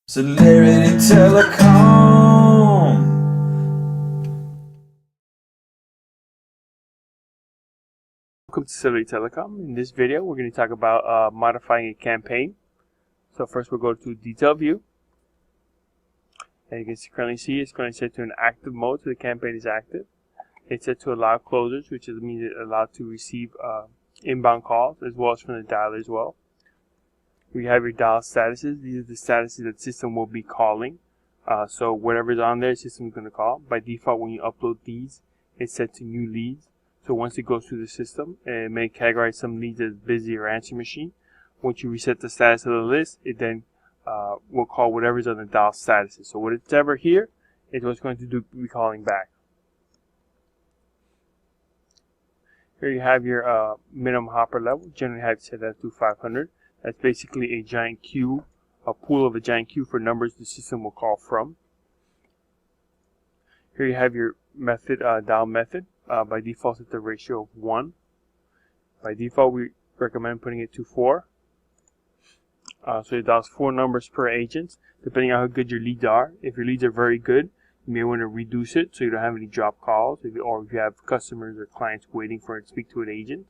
Celerity Telecom. Welcome to Vicidial Telecom. In this video, we're going to talk about modifying a campaign. So first, we'll go to Detail View, and you can currently see it's going to set to an active mode, so the campaign is active. It's set to allow closers, which means it's allowed to receive inbound calls as well as from the dialer as well. We have your dial statuses. These are the statuses that the system will be calling. So whatever's on there, the system is going to call. By default, when you upload these, it's set to new leads. So once it goes through the system, it may categorize some leads as busy or answer machine. Once you reset the status of the list, it then will call whatever's on the dial statuses. So whatever here is what's going to be calling back. Here you have your minimum hopper level. Generally have it set that to 500. That's basically a giant queue, a pool of a giant queue for numbers the system will call from. Here you have your method, dial method. By default, it's the ratio of 1. By default, we recommend putting it to 4. So it dials 4 numbers per agent, depending on how good your leads are. If your leads are very good, you may want to reduce it so you don't have any drop calls, or if you have customers or clients waiting for it to speak to an agent.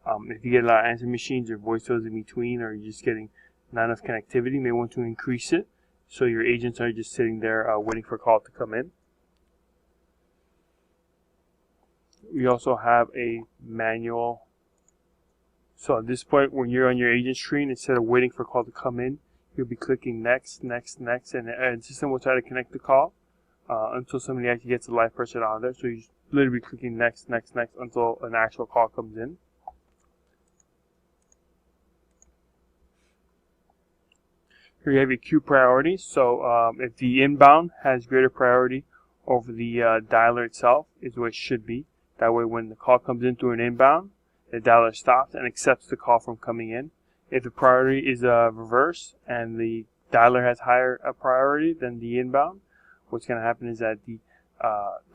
If you get a lot of answer machines or voicemails in between, or you're just getting not enough connectivity, you may want to increase it so your agents are just sitting there waiting for a call to come in. We also have a manual. So at this point, when you're on your agent screen, instead of waiting for a call to come in, you'll be clicking next, next, next, and the system will try to connect the call until somebody actually gets a live person on there. So you're literally clicking next, next, next until an actual call comes in. Here you have your queue priority. So if the inbound has greater priority over the dialer itself, is what it should be. That way, when the call comes in through an inbound, the dialer stops and accepts the call from coming in. If the priority is reverse and the dialer has higher priority than the inbound, what's going to happen is that the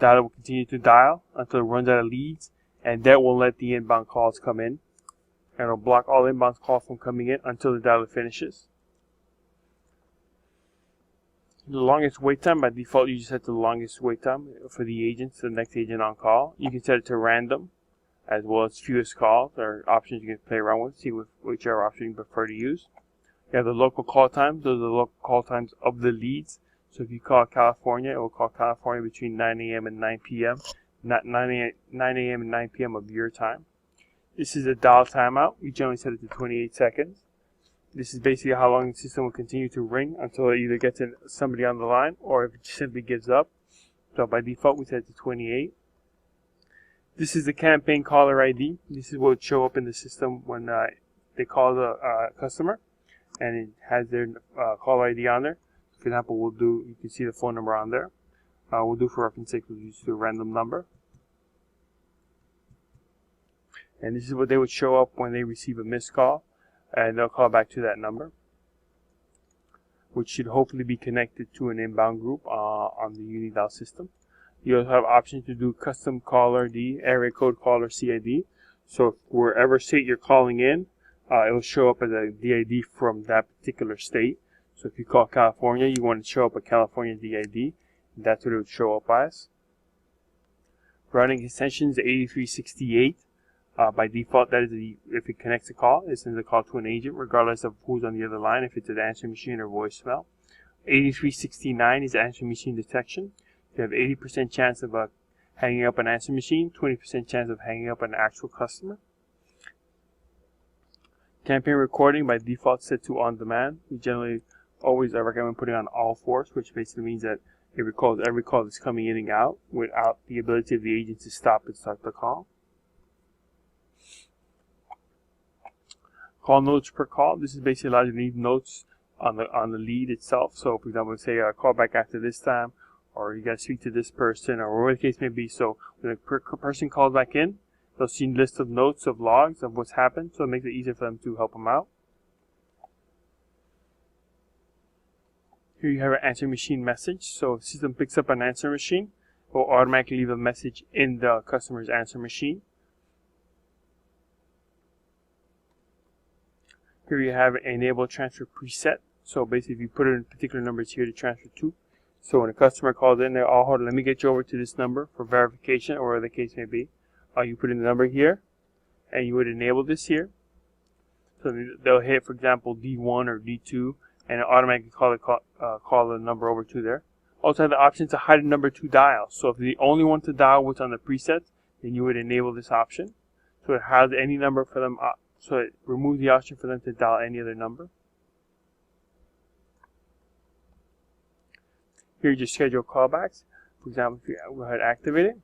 dialer will continue to dial until it runs out of leads, and that will let the inbound calls come in. And it'll block all inbound calls from coming in until the dialer finishes. The longest wait time, by default, you just set the longest wait time for the agents, the next agent on call. You can set it to random, as well as fewest calls, or options you can play around with, see whichever option you prefer to use. You have the local call times. Those are the local call times of the leads. So if you call California, it will call California between 9 a.m. and 9 p.m., not 9 a.m. and 9 p.m. of your time. This is a dial timeout. We generally set it to 28 seconds. This is basically how long the system will continue to ring until it either gets somebody on the line or if it simply gives up. So by default, we set it to 28. This is the campaign caller ID. This is what would show up in the system when they call the customer, and it has their caller ID on there. For example, you can see the phone number on there. We'll do for reference sake, we'll use a random number. And this is what they would show up when they receive a missed call. And they'll call back to that number, which should hopefully be connected to an inbound group on the Unidial system. You also have options to do custom caller ID, area code caller CID. So wherever state you're calling in, it will show up as a DID from that particular state. So if you call California, you want to show up a California DID. That's what it would show up as. Routing extension is 8368. By default, that is if it connects a call, it sends a call to an agent, regardless of who's on the other line, if it's an answering machine or voicemail. 8369 is answering machine detection. You have 80% chance of hanging up an answering machine, 20% chance of hanging up an actual customer. Campaign recording, by default, set to on demand. We generally always recommend putting on all fours, which basically means that it records every call that's coming in and out without the ability of the agent to stop and start the call. Call notes per call. This is basically allows you to leave notes on the lead itself. So, for example, say call back after this time, or you got to speak to this person, or whatever the case may be. So when a person calls back in, they'll see a list of notes of logs of what's happened. So it makes it easier for them to help them out. Here you have an answer machine message. So if the system picks up an answer machine, it will automatically leave a message in the customer's answer machine. Here you have enable transfer preset. So basically, if you put in particular numbers here to transfer to, so when a customer calls in, they're, oh, hold on, let me get you over to this number for verification or whatever the case may be. You put in the number here, and you would enable this here. So they'll hit, for example, D1 or D2, and it automatically call the number over to there. Also have the option to hide a number to dial. So if the only one to dial what's on the preset, then you would enable this option. So it has any number for them. So it removes the option for them to dial any other number. Here you just schedule callbacks. For example, if you go ahead and activate it,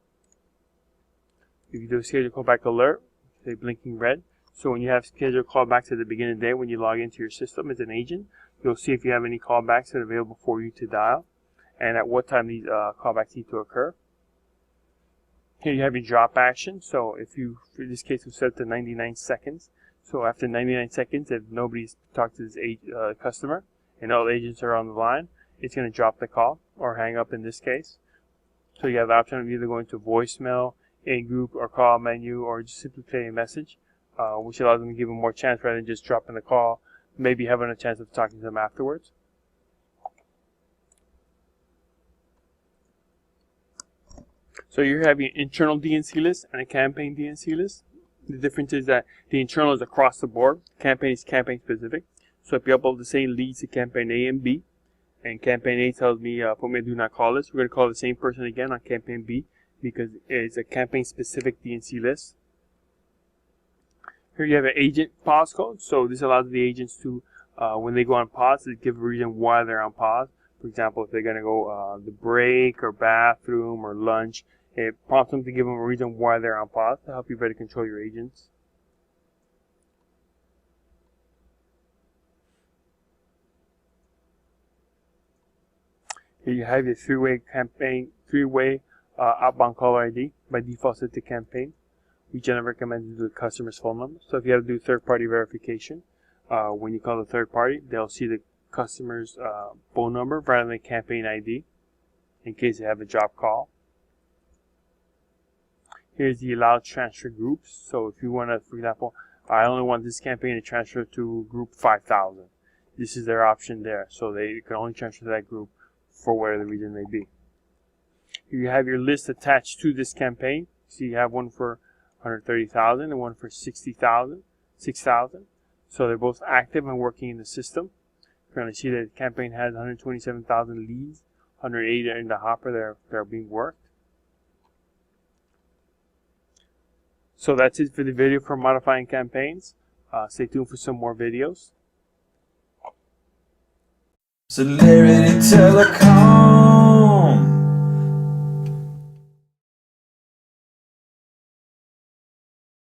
if you do a schedule callback alert, say blinking red. So when you have scheduled callbacks at the beginning of the day, when you log into your system as an agent, you'll see if you have any callbacks that are available for you to dial, and at what time these callbacks need to occur. Here you have your drop action. So if you, in this case, we've set to 99 seconds. So after 99 seconds, if nobody's talked to this customer and all agents are on the line, it's going to drop the call or hang up in this case. So you have the option of either going to voicemail, in-group, or call menu, or just simply play a message, which allows them to give them more chance rather than just dropping the call, maybe having a chance of talking to them afterwards. So you have your internal DNC list and a campaign DNC list. The difference is that the internal is across the board. Campaign is campaign specific. So if you upload the same leads to campaign A and B, and campaign A tells me, put me a do not call list, we're going to call the same person again on campaign B because it's a campaign specific DNC list. Here you have an agent pause code. So this allows the agents to, when they go on pause, to give a reason why they're on pause. For example, if they're going to go the break or bathroom or lunch, it prompts them to give them a reason why they're on pause to help you better control your agents. Here you have your three-way outbound caller ID, by default set to campaign. We generally recommend to do the customer's phone number. So if you have to do third-party verification, when you call the third party, they'll see the customer's phone number rather than campaign ID in case they have a drop call. Here's the allowed transfer groups. So if you want to, for example, I only want this campaign to transfer to group 5,000. This is their option there. So they can only transfer to that group for whatever the reason may be. You have your list attached to this campaign. So you have one for 130,000 and one for 6,000. So they're both active and working in the system. You're going to see that the campaign has 127,000 leads, 180 are in the hopper that are being worked. So that's it for the video for modifying campaigns. Stay tuned for some more videos. Celerity Telecom.